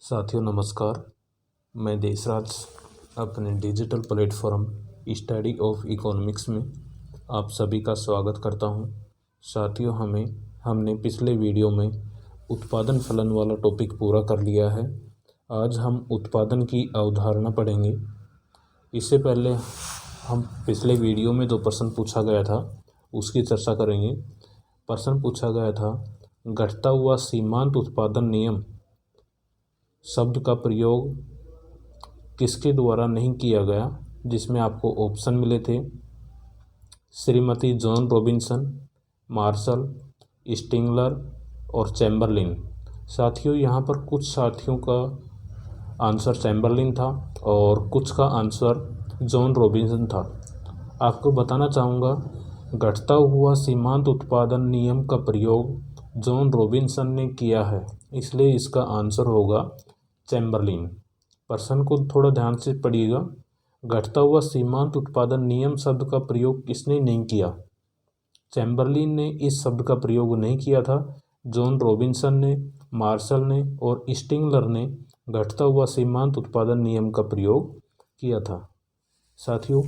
साथियों नमस्कार। मैं देशराज अपने digital platform study of economics में आप सभी का स्वागत करता हूं। साथियों हमने पिछले वीडियो में उत्पादन फलन वाला टॉपिक पूरा कर लिया है। आज हम उत्पादन की अवधारणा पढ़ेंगे। इससे पहले हम पिछले वीडियो में जो प्रश्न पूछा गया था उसकी चर्चा करेंगे। प्रश्न पूछा गया था, घटता हुआ सीमांत उत्पादन नियम शब्द का प्रयोग किसके द्वारा नहीं किया गया, जिसमें आपको ऑप्शन मिले थे श्रीमती जॉन रॉबिन्सन, मार्शल, स्टिंगलर और चैम्बरलिन। साथियों यहाँ पर कुछ साथियों का आंसर चैम्बरलिन था और कुछ का आंसर जॉन रॉबिन्सन था। आपको बताना चाहूँगा, घटता हुआ सीमांत उत्पादन नियम का प्रयोग जॉन रॉबिन्सन ने किया है, इसलिए इसका आंसर होगा चैम्बरलिन। प्रश्न को थोड़ा ध्यान से पढ़िएगा। घटता हुआ सीमांत उत्पादन नियम शब्द का प्रयोग किसने नहीं किया? चैम्बरलिन ने इस शब्द का प्रयोग नहीं किया था। जॉन रॉबिन्सन ने, मार्शल ने और स्टिंगलर ने घटता हुआ सीमांत उत्पादन नियम का प्रयोग किया था। साथियों,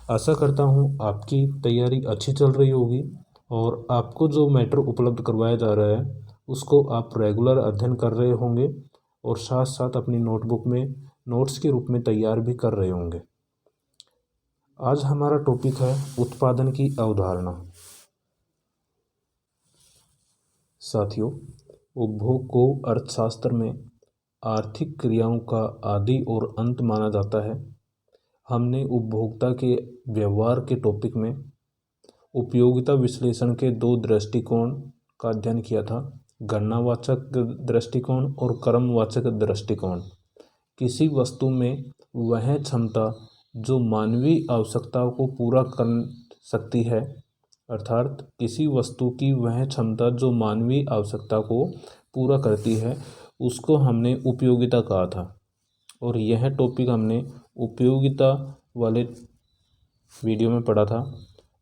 आशा करता हूँ आपकी तैयारी अच्छी चल रही होगी और आपको जो मैटर उपलब्ध करवाया जा रहा है उसको आप रेगुलर अध्ययन कर रहे होंगे और साथ साथ अपनी नोटबुक में नोट्स के रूप में तैयार भी कर रहे होंगे। आज हमारा टॉपिक है उत्पादन की अवधारणा। साथियों, उपभोग को अर्थशास्त्र में आर्थिक क्रियाओं का आदि और अंत माना जाता है। हमने उपभोक्ता के व्यवहार के टॉपिक में उपयोगिता विश्लेषण के दो दृष्टिकोण का अध्ययन किया था, गणनावाचक दृष्टिकोण और क्रमवाचक दृष्टिकोण। किसी वस्तु में वह क्षमता जो मानवीय आवश्यकताओं को पूरा कर सकती है, अर्थात किसी वस्तु की वह क्षमता जो मानवीय आवश्यकता को पूरा करती है, उसको हमने उपयोगिता कहा था। और यह टॉपिक हमने उपयोगिता वाले वीडियो में पढ़ा था,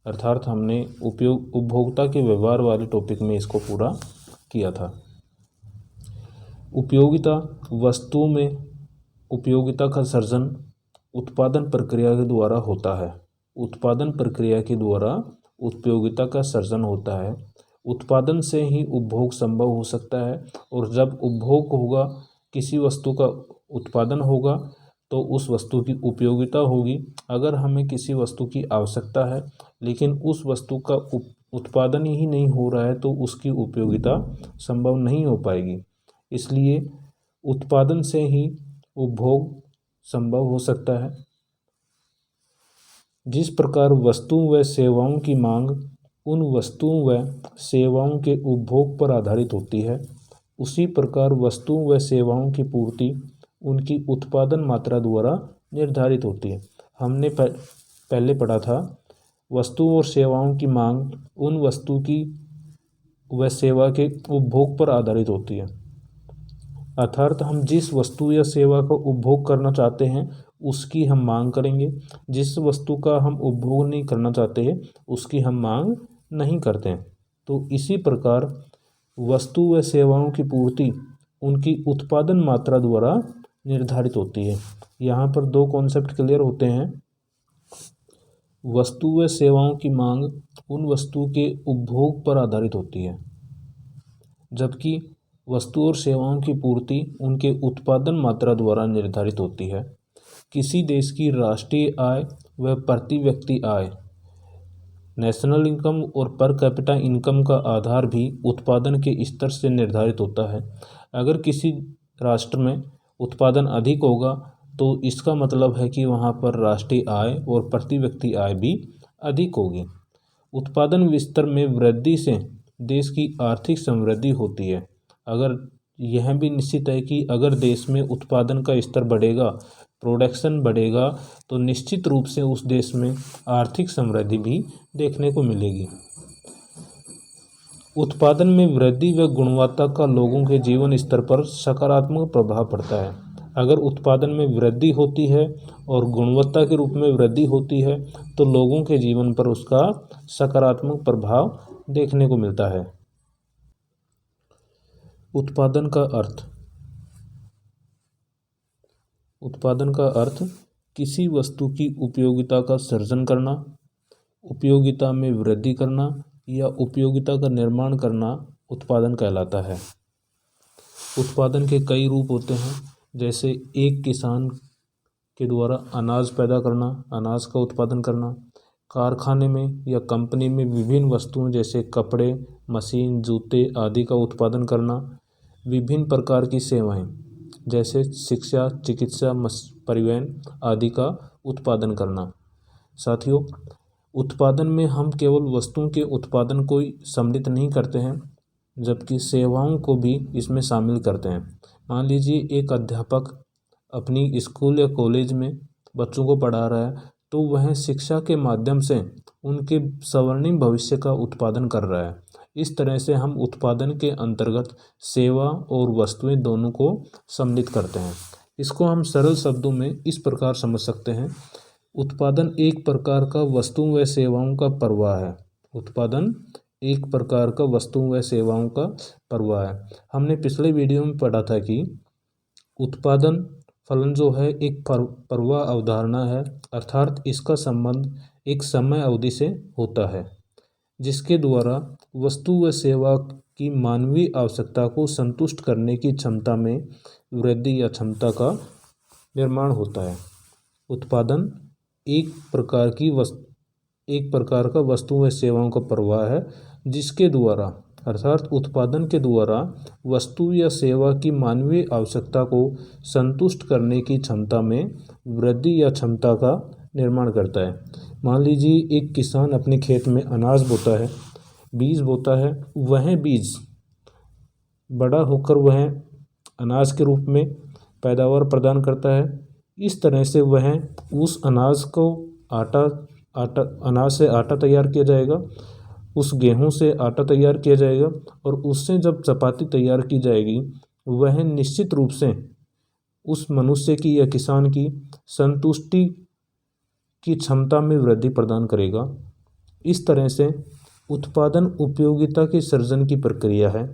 अर्थात हमने उपभोक्ता के व्यवहार वाले टॉपिक में इसको पूरा किया था। उपयोगिता वस्तुओं में उपयोगिता का सर्जन उत्पादन प्रक्रिया के द्वारा होता है। उत्पादन प्रक्रिया के द्वारा उपयोगिता का सर्जन होता है। उत्पादन से ही उपभोग संभव हो सकता है और जब उपभोग होगा, किसी वस्तु का उत्पादन होगा तो उस वस्तु की उपयोगिता होगी। अगर हमें किसी वस्तु की आवश्यकता है लेकिन उस वस्तु का उत्पादन ही नहीं हो रहा है तो उसकी उपयोगिता संभव नहीं हो पाएगी। इसलिए उत्पादन से ही उपभोग संभव हो सकता है। जिस प्रकार वस्तुओं व सेवाओं की मांग उन वस्तुओं व सेवाओं के उपभोग पर आधारित होती है, उसी प्रकार वस्तुओं व सेवाओं की पूर्ति उनकी उत्पादन मात्रा द्वारा निर्धारित होती है। हमने पहले पढ़ा था, वस्तुओं और सेवाओं की मांग उन वस्तु की व सेवा के उपभोग पर आधारित होती है, अर्थात हम जिस वस्तु या सेवा का उपभोग करना चाहते हैं उसकी हम मांग करेंगे। जिस वस्तु का हम उपभोग नहीं करना चाहते हैं उसकी हम मांग नहीं करते हैं। तो इसी प्रकार वस्तु व सेवाओं की पूर्ति उनकी उत्पादन मात्रा द्वारा निर्धारित होती है। यहाँ पर दो कॉन्सेप्ट क्लियर होते हैं। वस्तु व सेवाओं की मांग उन वस्तु के उपभोग पर आधारित होती है, जबकि वस्तु और सेवाओं की पूर्ति उनके उत्पादन मात्रा द्वारा निर्धारित होती है। किसी देश की राष्ट्रीय आय व प्रति व्यक्ति आय, नेशनल इनकम और पर कैपिटा इनकम का आधार भी उत्पादन के स्तर से निर्धारित होता है। अगर किसी राष्ट्र में उत्पादन अधिक होगा तो इसका मतलब है कि वहाँ पर राष्ट्रीय आय और प्रति व्यक्ति आय भी अधिक होगी। उत्पादन विस्तार में वृद्धि से देश की आर्थिक समृद्धि होती है। अगर यह भी निश्चित है कि अगर देश में उत्पादन का स्तर बढ़ेगा, प्रोडक्शन बढ़ेगा, तो निश्चित रूप से उस देश में आर्थिक समृद्धि भी देखने को मिलेगी। उत्पादन में वृद्धि व गुणवत्ता का लोगों के जीवन स्तर पर सकारात्मक प्रभाव पड़ता है। अगर उत्पादन में वृद्धि होती है और गुणवत्ता के रूप में वृद्धि होती है तो लोगों के जीवन पर उसका सकारात्मक प्रभाव देखने को मिलता है। उत्पादन का अर्थ उत्पादन का अर्थ किसी वस्तु की उपयोगिता का सृजन करना, उपयोगिता में वृद्धि करना या उपयोगिता का निर्माण करना उत्पादन कहलाता है। उत्पादन के कई रूप होते हैं, जैसे एक किसान के द्वारा अनाज पैदा करना, अनाज का उत्पादन करना, कारखाने में या कंपनी में विभिन्न वस्तुओं जैसे कपड़े, मशीन, जूते आदि का उत्पादन करना, विभिन्न प्रकार की सेवाएं जैसे शिक्षा, चिकित्सा, परिवहन आदि का उत्पादन करना। साथियों, उत्पादन में हम केवल वस्तुओं के उत्पादन को ही सम्मिलित नहीं करते हैं, जबकि सेवाओं को भी इसमें शामिल करते हैं। मान लीजिए एक अध्यापक अपनी स्कूल या कॉलेज में बच्चों को पढ़ा रहा है, तो वह शिक्षा के माध्यम से उनके स्वर्णिम भविष्य का उत्पादन कर रहा है। इस तरह से हम उत्पादन के अंतर्गत सेवा और वस्तुएं दोनों को सम्मिलित करते हैं। इसको हम सरल शब्दों में इस प्रकार समझ सकते हैं, उत्पादन एक प्रकार का वस्तुओं व सेवाओं का प्रवाह है। उत्पादन एक प्रकार का वस्तुओं व सेवाओं का प्रवाह है। हमने पिछले वीडियो में पढ़ा था कि उत्पादन फलन जो है एक प्रवाह अवधारणा है, अर्थात इसका संबंध एक समय अवधि से होता है, जिसके द्वारा वस्तु व सेवा की मानवीय आवश्यकता को संतुष्ट करने की क्षमता में वृद्धि या क्षमता का निर्माण होता है। उत्पादन एक प्रकार का वस्तु व सेवाओं का प्रवाह है, जिसके द्वारा अर्थात उत्पादन के द्वारा वस्तु या सेवा की मानवीय आवश्यकता को संतुष्ट करने की क्षमता में वृद्धि या क्षमता का निर्माण करता है। मान लीजिए एक किसान अपने खेत में अनाज बोता है, बीज बोता है, वह बीज बड़ा होकर वह अनाज के रूप में पैदावार प्रदान करता है। इस तरह से वह उस अनाज को अनाज से आटा तैयार किया जाएगा, उस गेहूं से आटा तैयार किया जाएगा और उससे जब चपाती तैयार की जाएगी, वह निश्चित रूप से उस मनुष्य की या किसान की संतुष्टि की क्षमता में वृद्धि प्रदान करेगा। इस तरह से उत्पादन उपयोगिता के सृजन की प्रक्रिया है,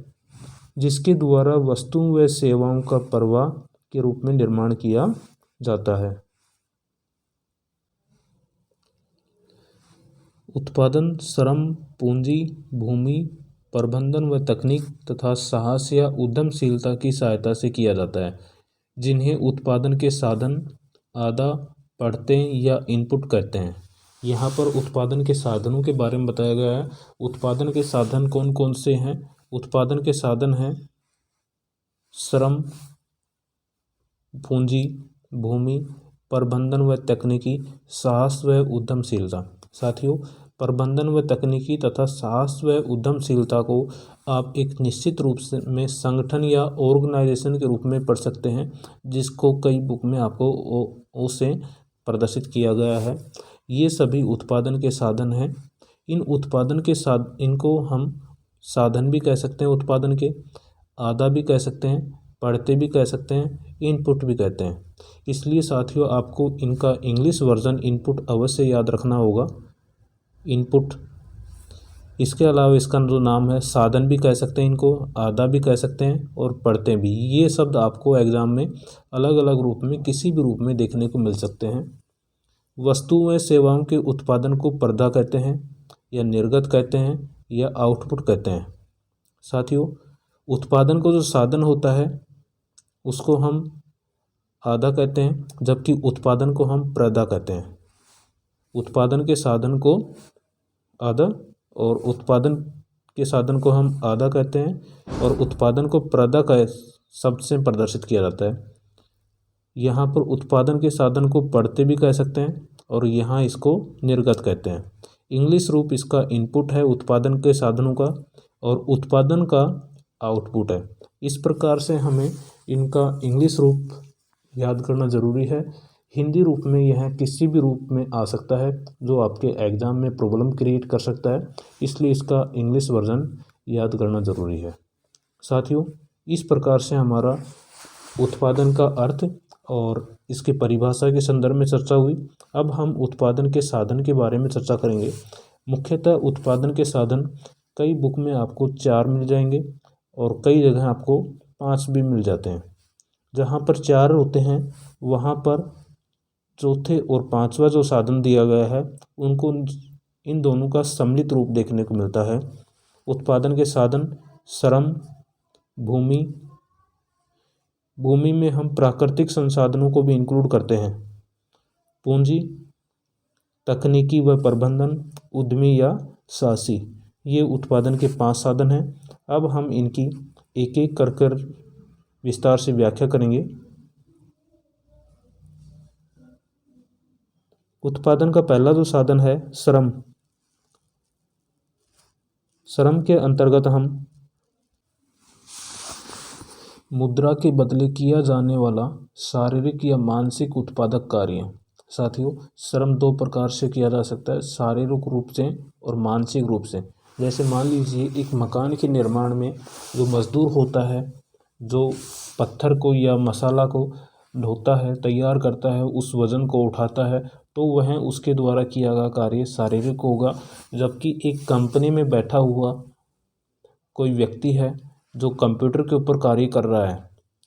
जिसके द्वारा वस्तुओं व सेवाओं का प्रवाह के रूप में निर्माण किया जाता है। उत्पादन श्रम, पूंजी, भूमि, प्रबंधन व तकनीक तथा साहस या उद्यमशीलता की सहायता से किया जाता है, जिन्हें उत्पादन के साधन, आधा, पढ़ते या इनपुट कहते हैं। यहाँ पर उत्पादन के साधनों के बारे में बताया गया है। उत्पादन के साधन कौन कौन से हैं? उत्पादन के साधन हैं श्रम, पूंजी, भूमि, प्रबंधन व तकनीकी, साहस व उद्यमशीलता। साथियों, प्रबंधन व तकनीकी तथा साहस व उद्यमशीलता को आप एक निश्चित रूप से में संगठन या ऑर्गेनाइजेशन के रूप में पढ़ सकते हैं, जिसको कई बुक में आपको उसे प्रदर्शित किया गया है। ये सभी उत्पादन के साधन हैं। इनको हम साधन भी कह सकते हैं, उत्पादन के आधा भी कह सकते हैं, पढ़ते भी कह सकते हैं, इनपुट भी कहते हैं। इसलिए साथियों, आपको इनका इंग्लिश वर्जन इनपुट अवश्य याद रखना होगा। इनपुट, इसके अलावा इसका जो नाम है साधन भी कह सकते हैं, इनको आधा भी कह सकते हैं और पढ़ते भी। ये शब्द आपको एग्जाम में अलग अलग रूप में किसी भी रूप में देखने को मिल सकते हैं। वस्तु व सेवाओं के उत्पादन को प्रदा कहते हैं या निर्गत कहते हैं या आउटपुट कहते हैं। साथियों, उत्पादन को जो साधन होता है उसको हम आधा कहते हैं, जबकि उत्पादन को हम प्रदा कहते हैं। उत्पादन के साधन को आधा और उत्पादन के साधन को हम आधा कहते हैं और उत्पादन को प्रदा का शब्द से प्रदर्शित किया जाता है। यहाँ पर उत्पादन के साधन को पढ़ते भी कह सकते हैं और यहाँ इसको निर्गत कहते हैं। इंग्लिश रूप इसका इनपुट है उत्पादन के साधनों का और उत्पादन का आउटपुट है। इस प्रकार से हमें इनका इंग्लिश रूप याद करना ज़रूरी है। हिंदी रूप में यह किसी भी रूप में आ सकता है जो आपके एग्ज़ाम में प्रॉब्लम क्रिएट कर सकता है, इसलिए इसका इंग्लिश वर्जन याद करना ज़रूरी है। साथियों, इस प्रकार से हमारा उत्पादन का अर्थ और इसकी परिभाषा के संदर्भ में चर्चा हुई। अब हम उत्पादन के साधन के बारे में चर्चा करेंगे। मुख्यतः उत्पादन के साधन कई बुक में आपको 4 मिल जाएंगे और कई जगह आपको 5 भी मिल जाते हैं। जहाँ पर 4 होते हैं वहाँ पर चौथे और 5वां जो साधन दिया गया है उनको इन दोनों का सम्मिलित रूप देखने को मिलता है। उत्पादन के साधन श्रम, भूमि। भूमि में हम प्राकृतिक संसाधनों को भी इंक्लूड करते हैं। पूंजी, तकनीकी व प्रबंधन, उद्यमी या साहसी। ये उत्पादन के 5 साधन हैं। अब हम इनकी एक एक कर विस्तार से व्याख्या करेंगे। उत्पादन का पहला जो साधन है श्रम। श्रम के अंतर्गत हम मुद्रा के बदले किया जाने वाला शारीरिक या मानसिक उत्पादक कार्य। साथियों, श्रम 2 प्रकार से किया जा सकता है, शारीरिक रूप से और मानसिक रूप से। जैसे मान लीजिए एक मकान के निर्माण में जो मजदूर होता है, जो पत्थर को या मसाला को ढोता है, तैयार करता है, उस वजन को उठाता है, तो वह उसके द्वारा किया गया कार्य शारीरिक होगा। जबकि एक कंपनी में बैठा हुआ कोई व्यक्ति है जो कंप्यूटर के ऊपर कार्य कर रहा है,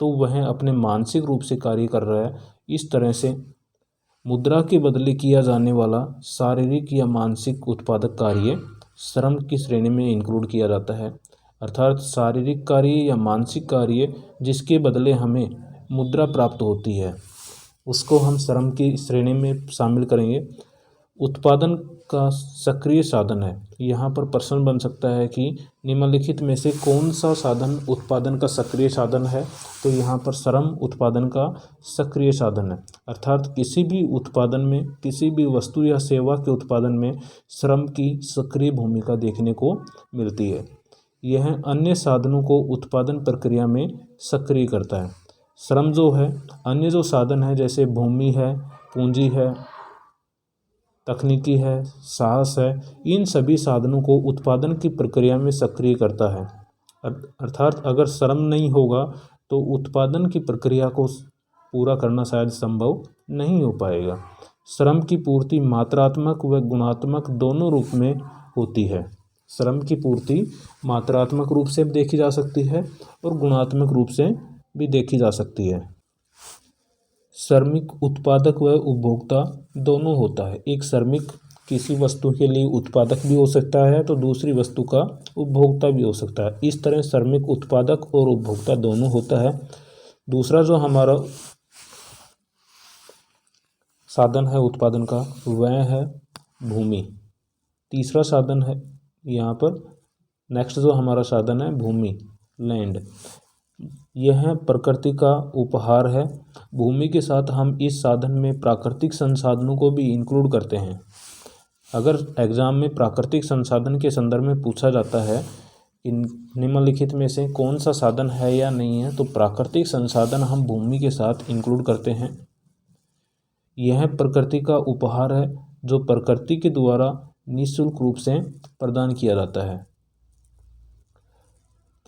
तो वह अपने मानसिक रूप से कार्य कर रहा है। इस तरह से मुद्रा के बदले किया जाने वाला शारीरिक या मानसिक उत्पादक कार्य श्रम की श्रेणी में इंक्लूड किया जाता है। अर्थात शारीरिक कार्य या मानसिक कार्य जिसके बदले हमें मुद्रा प्राप्त होती है, उसको हम श्रम की श्रेणी में शामिल करेंगे। उत्पादन का सक्रिय साधन है। यहाँ पर प्रश्न बन सकता है कि निम्नलिखित में से कौन सा साधन उत्पादन का सक्रिय साधन है, तो यहाँ पर श्रम उत्पादन का सक्रिय साधन है। अर्थात किसी भी उत्पादन में, किसी भी वस्तु या सेवा के उत्पादन में श्रम की सक्रिय भूमिका देखने को मिलती है। यह अन्य साधनों को उत्पादन प्रक्रिया में सक्रिय करता है। श्रम जो है, अन्य जो साधन है जैसे भूमि है, पूंजी है, तकनीकी है, साहस है, इन सभी साधनों को उत्पादन की प्रक्रिया में सक्रिय करता है। अर्थात अगर श्रम नहीं होगा तो उत्पादन की प्रक्रिया को पूरा करना शायद संभव नहीं हो पाएगा। श्रम की पूर्ति मात्रात्मक व गुणात्मक दोनों रूप में होती है। श्रम की पूर्ति मात्रात्मक रूप से देखी जा सकती है और गुणात्मक रूप से भी देखी जा सकती है। श्रमिक उत्पादक व उपभोक्ता दोनों होता है। एक श्रमिक किसी वस्तु के लिए उत्पादक भी हो सकता है तो दूसरी वस्तु का उपभोक्ता भी हो सकता है। इस तरह श्रमिक उत्पादक और उपभोक्ता दोनों होता है। दूसरा जो हमारा साधन है उत्पादन का वह है भूमि। तीसरा साधन है यहाँ पर नेक्स्ट जो हमारा साधन है भूमि, लैंड। यह प्रकृति का उपहार है। भूमि के साथ हम इस साधन में प्राकृतिक संसाधनों को भी इंक्लूड करते हैं। अगर एग्जाम में प्राकृतिक संसाधन के संदर्भ में पूछा जाता है इन निम्नलिखित में से कौन सा साधन है या नहीं है, तो प्राकृतिक संसाधन हम भूमि के साथ इंक्लूड करते हैं। यह प्रकृति का उपहार है जो प्रकृति के द्वारा निःशुल्क रूप से प्रदान किया जाता है।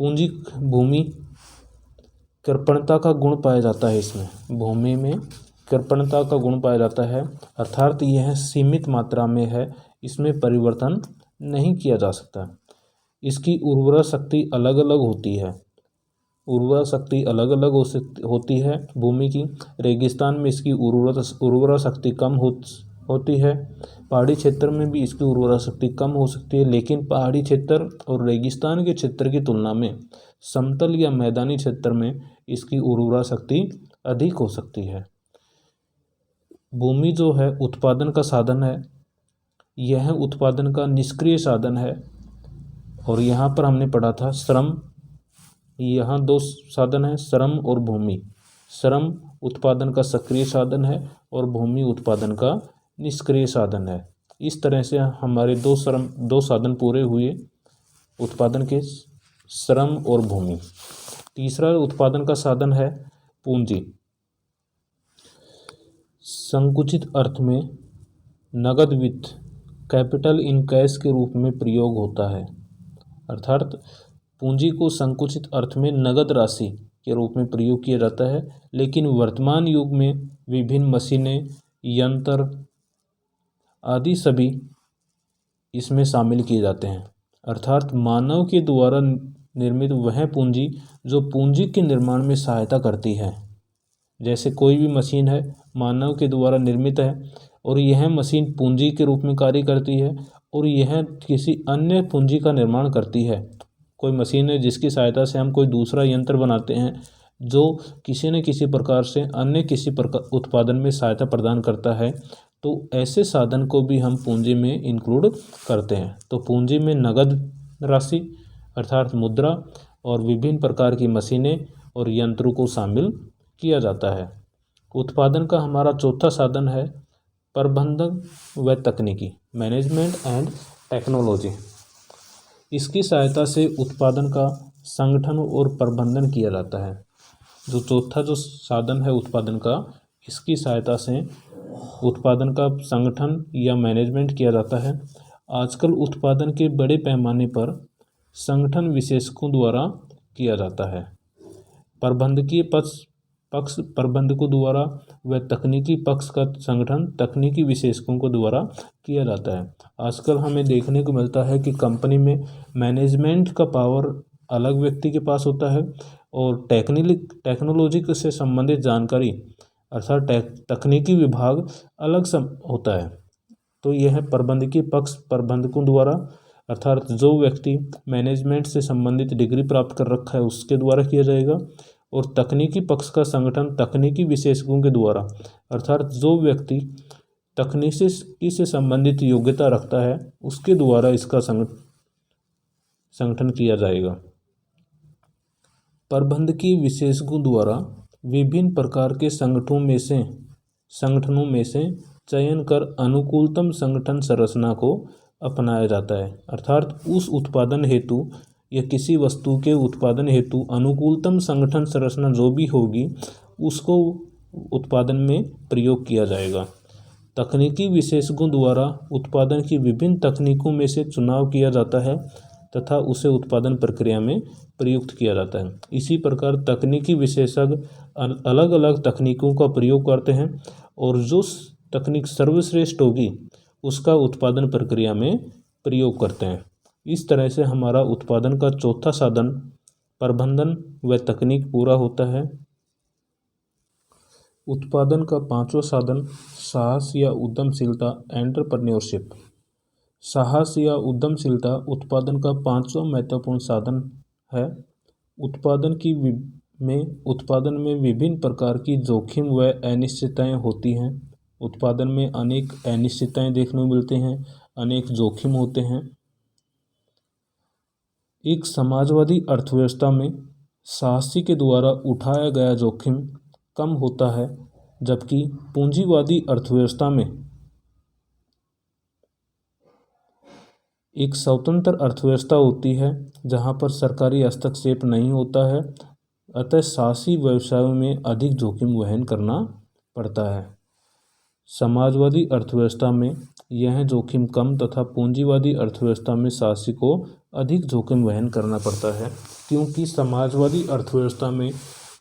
पूंजी, भूमि कृपणता का गुण पाया जाता है। इसमें भूमि में कृपणता का गुण पाया जाता है, अर्थात यह सीमित मात्रा में है, इसमें परिवर्तन नहीं किया जा सकता। इसकी उर्वरा शक्ति अलग अलग होती है। उर्वरा शक्ति अलग अलग होती है भूमि की। रेगिस्तान में इसकी उर्वरा शक्ति कम होती है। पहाड़ी क्षेत्र में भी इसकी उर्वरा शक्ति कम हो सकती है, लेकिन पहाड़ी क्षेत्र और रेगिस्तान के क्षेत्र की तुलना में समतल या मैदानी क्षेत्र में इसकी उर्वरा शक्ति अधिक हो सकती है। भूमि जो है उत्पादन का साधन है, यह उत्पादन का निष्क्रिय साधन है। और यहाँ पर हमने पढ़ा था श्रम, यहाँ 2 साधन है, श्रम और भूमि। श्रम उत्पादन का सक्रिय साधन है और भूमि उत्पादन का निष्क्रिय साधन है। इस तरह से हमारे 2 साधन पूरे हुए उत्पादन के, श्रम और भूमि। तीसरा उत्पादन का साधन है पूंजी। संकुचित अर्थ में नगद वित्त, कैपिटल इन कैश के रूप में प्रयोग होता है। अर्थात पूंजी को संकुचित अर्थ में नगद राशि के रूप में प्रयोग किया जाता है, लेकिन वर्तमान युग में विभिन्न मशीनें, यंत्र आदि सभी इसमें शामिल किए जाते हैं। अर्थात मानव के द्वारा निर्मित वह पूंजी जो पूंजी के निर्माण में सहायता करती है, जैसे कोई भी मशीन है मानव के द्वारा निर्मित है और यह मशीन पूंजी के रूप में कार्य करती है और यह किसी अन्य पूंजी का निर्माण करती है। कोई मशीन है जिसकी सहायता से हम कोई दूसरा यंत्र बनाते हैं जो किसी न किसी प्रकार से अन्य किसी प्रकार उत्पादन में सहायता प्रदान करता है, तो ऐसे साधन को भी हम पूंजी में इंक्लूड करते हैं। तो पूंजी में नगद राशि अर्थात मुद्रा और विभिन्न प्रकार की मशीनें और यंत्रों को शामिल किया जाता है। उत्पादन का हमारा चौथा साधन है प्रबंधन व तकनीकी, मैनेजमेंट एंड टेक्नोलॉजी। इसकी सहायता से उत्पादन का संगठन और प्रबंधन किया जाता है। जो चौथा जो साधन है उत्पादन का, इसकी सहायता से उत्पादन का संगठन या मैनेजमेंट किया जाता है। आजकल उत्पादन के बड़े पैमाने पर संगठन विशेषज्ञों द्वारा किया जाता है। प्रबंधकीय पक्ष प्रबंधकों द्वारा व तकनीकी पक्ष का संगठन तकनीकी विशेषज्ञों को द्वारा किया जाता है। आजकल हमें देखने को मिलता है कि कंपनी में मैनेजमेंट का पावर अलग व्यक्ति के पास होता है और टेक्नोलॉजी से संबंधित जानकारी अर्थात तकनीकी विभाग अलग होता है। तो यह प्रबंधकीय पक्ष प्रबंधकों द्वारा अर्थात जो व्यक्ति मैनेजमेंट से संबंधित डिग्री प्राप्त कर रखा है उसके द्वारा किया जाएगा और तकनीकी पक्ष का संगठन तकनीकी विशेषज्ञों के द्वारा अर्थात जो व्यक्ति तकनीकी से संबंधित योग्यता रखता है उसके द्वारा इसका संगठन किया जाएगा। प्रबंधकीय विशेषज्ञों द्वारा विभिन्न प्रकार के संगठनों में से चयन कर अनुकूलतम संगठन संरचना को अपनाया जाता है अर्थात उस उत्पादन हेतु या किसी वस्तु के उत्पादन हेतु अनुकूलतम संगठन संरचना जो भी होगी उसको उत्पादन में प्रयोग किया जाएगा। तकनीकी विशेषज्ञों द्वारा उत्पादन की विभिन्न तकनीकों में से चुनाव किया जाता है तथा उसे उत्पादन प्रक्रिया में प्रयुक्त किया जाता है। इसी प्रकार तकनीकी विशेषज्ञ अलग अलग तकनीकों का प्रयोग करते हैं और जो तकनीक सर्वश्रेष्ठ होगी उसका उत्पादन प्रक्रिया में प्रयोग करते हैं। इस तरह से हमारा उत्पादन का चौथा साधन प्रबंधन व तकनीक पूरा होता है। उत्पादन का पांचवा साधन साहस या उद्यमशीलता एंटरप्रेन्योरशिप। साहस या उद्यमशीलता उत्पादन का पांचवा महत्वपूर्ण साधन है। उत्पादन में विभिन्न प्रकार की जोखिम व अनिश्चितताएं होती हैं। उत्पादन में अनेक अनिश्चितताएं देखने को मिलते हैं, अनेक जोखिम होते हैं। एक समाजवादी अर्थव्यवस्था में साहसी के द्वारा उठाया गया जोखिम कम होता है, जबकि पूंजीवादी अर्थव्यवस्था में एक स्वतंत्र अर्थव्यवस्था होती है जहां पर सरकारी हस्तक्षेप नहीं होता है, अतः साहसी व्यवसायों में अधिक जोखिम वहन करना पड़ता है। समाजवादी अर्थव्यवस्था में यह जोखिम कम तथा पूंजीवादी अर्थव्यवस्था में साहसी को अधिक जोखिम वहन करना पड़ता है, क्योंकि समाजवादी अर्थव्यवस्था में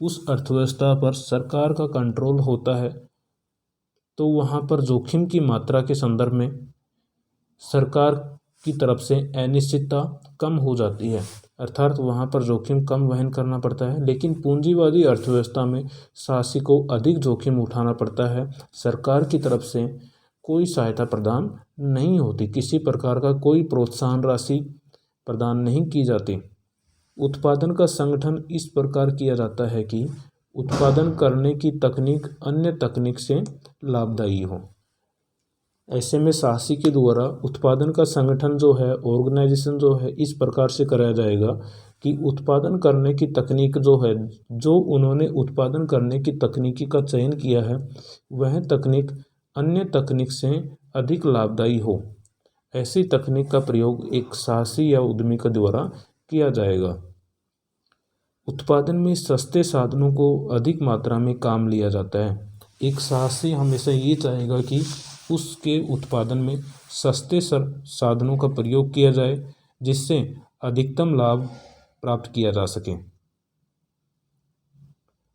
उस अर्थव्यवस्था पर सरकार का कंट्रोल होता है, तो वहाँ पर जोखिम की मात्रा के संदर्भ में सरकार की तरफ से अनिश्चितता कम हो जाती है, अर्थात वहाँ पर जोखिम कम वहन करना पड़ता है। लेकिन पूंजीवादी अर्थव्यवस्था में साहसी को अधिक जोखिम उठाना पड़ता है। सरकार की तरफ से कोई सहायता प्रदान नहीं होती, किसी प्रकार का कोई प्रोत्साहन राशि प्रदान नहीं की जाती। उत्पादन का संगठन इस प्रकार किया जाता है कि उत्पादन करने की तकनीक अन्य तकनीक से लाभदायी हो। ऐसे में साहसी के द्वारा उत्पादन का संगठन जो है, ऑर्गेनाइजेशन जो है, इस प्रकार से कराया जाएगा कि उत्पादन करने की तकनीक जो है, जो उन्होंने उत्पादन करने की तकनीकी का चयन किया है, वह तकनीक अन्य तकनीक से अधिक लाभदायी हो। ऐसी तकनीक का प्रयोग एक साहसी या उद्यमी के द्वारा किया जाएगा। उत्पादन में सस्ते साधनों को अधिक मात्रा में काम लिया जाता है। एक साहसी हमेशा ये चाहेगा कि उसके उत्पादन में सस्ते साधनों का प्रयोग किया जाए, जिससे अधिकतम लाभ प्राप्त किया जा सके।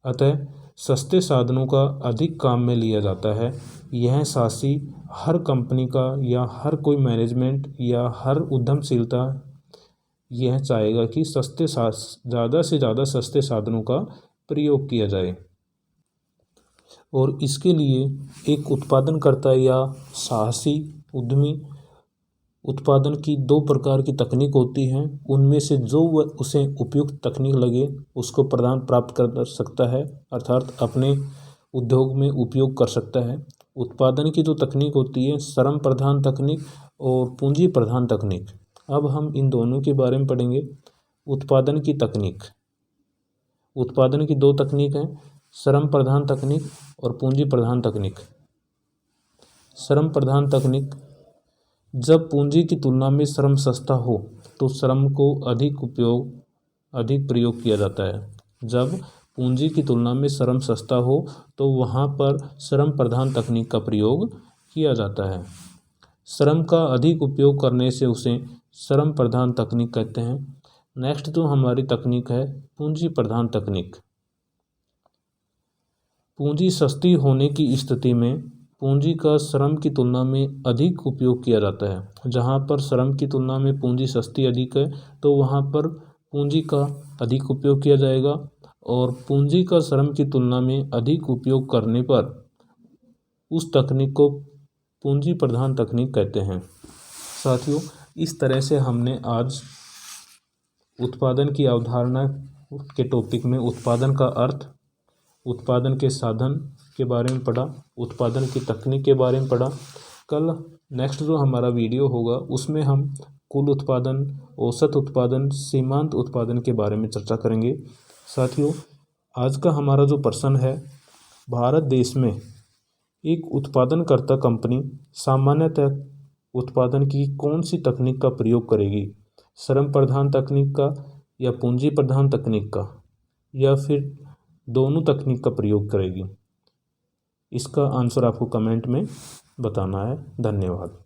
अतः सस्ते साधनों का अधिक काम में लिया जाता है। यह साहसी हर कंपनी का या हर कोई मैनेजमेंट या हर उद्यमशीलता यह चाहेगा कि ज़्यादा से ज़्यादा सस्ते साधनों का प्रयोग किया जाए। और इसके लिए एक उत्पादनकर्ता या साहसी उद्यमी उत्पादन की दो प्रकार की तकनीक होती हैं, उनमें से जो उसे उपयुक्त तकनीक लगे उसको प्रदान प्राप्त कर सकता है, अर्थात अपने उद्योग में उपयोग कर सकता है। उत्पादन की जो तकनीक होती है, श्रम प्रधान तकनीक और पूंजी प्रधान तकनीक। अब हम इन दोनों के बारे में पढ़ेंगे। उत्पादन की तकनीक, उत्पादन की दो तकनीक हैं, श्रम प्रधान तकनीक और पूंजी प्रधान तकनीक। श्रम प्रधान तकनीक, जब पूंजी की तुलना में श्रम सस्ता हो तो श्रम को अधिक प्रयोग किया जाता है। जब पूंजी की तुलना में श्रम सस्ता हो तो वहाँ पर श्रम प्रधान तकनीक का प्रयोग किया जाता है। श्रम का अधिक उपयोग करने से उसे श्रम प्रधान तकनीक कहते हैं। नेक्स्ट जो हमारी तकनीक है, पूंजी प्रधान तकनीक। पूंजी सस्ती होने की स्थिति में पूंजी का श्रम की तुलना में अधिक उपयोग किया जाता है। जहाँ पर श्रम की तुलना में पूंजी सस्ती अधिक है तो वहाँ पर पूंजी का अधिक उपयोग किया जाएगा, और पूंजी का श्रम की तुलना में अधिक उपयोग करने पर उस तकनीक को पूंजी प्रधान तकनीक कहते हैं। साथियों, इस तरह से हमने आज उत्पादन की अवधारणा के टॉपिक में उत्पादन का अर्थ, उत्पादन के साधन के बारे में पढ़ा, उत्पादन की तकनीक के बारे में पढ़ा। कल नेक्स्ट जो हमारा वीडियो होगा उसमें हम कुल उत्पादन, औसत उत्पादन, सीमांत उत्पादन के बारे में चर्चा करेंगे। साथियों, आज का हमारा जो प्रश्न है, भारत देश में एक उत्पादनकर्ता कंपनी सामान्यतः उत्पादन की कौन सी तकनीक का प्रयोग करेगी? श्रम प्रधान तकनीक का या पूंजी प्रधान तकनीक का, या फिर दोनों तकनीक का प्रयोग करेगी? इसका आंसर आपको कमेंट में बताना है। धन्यवाद।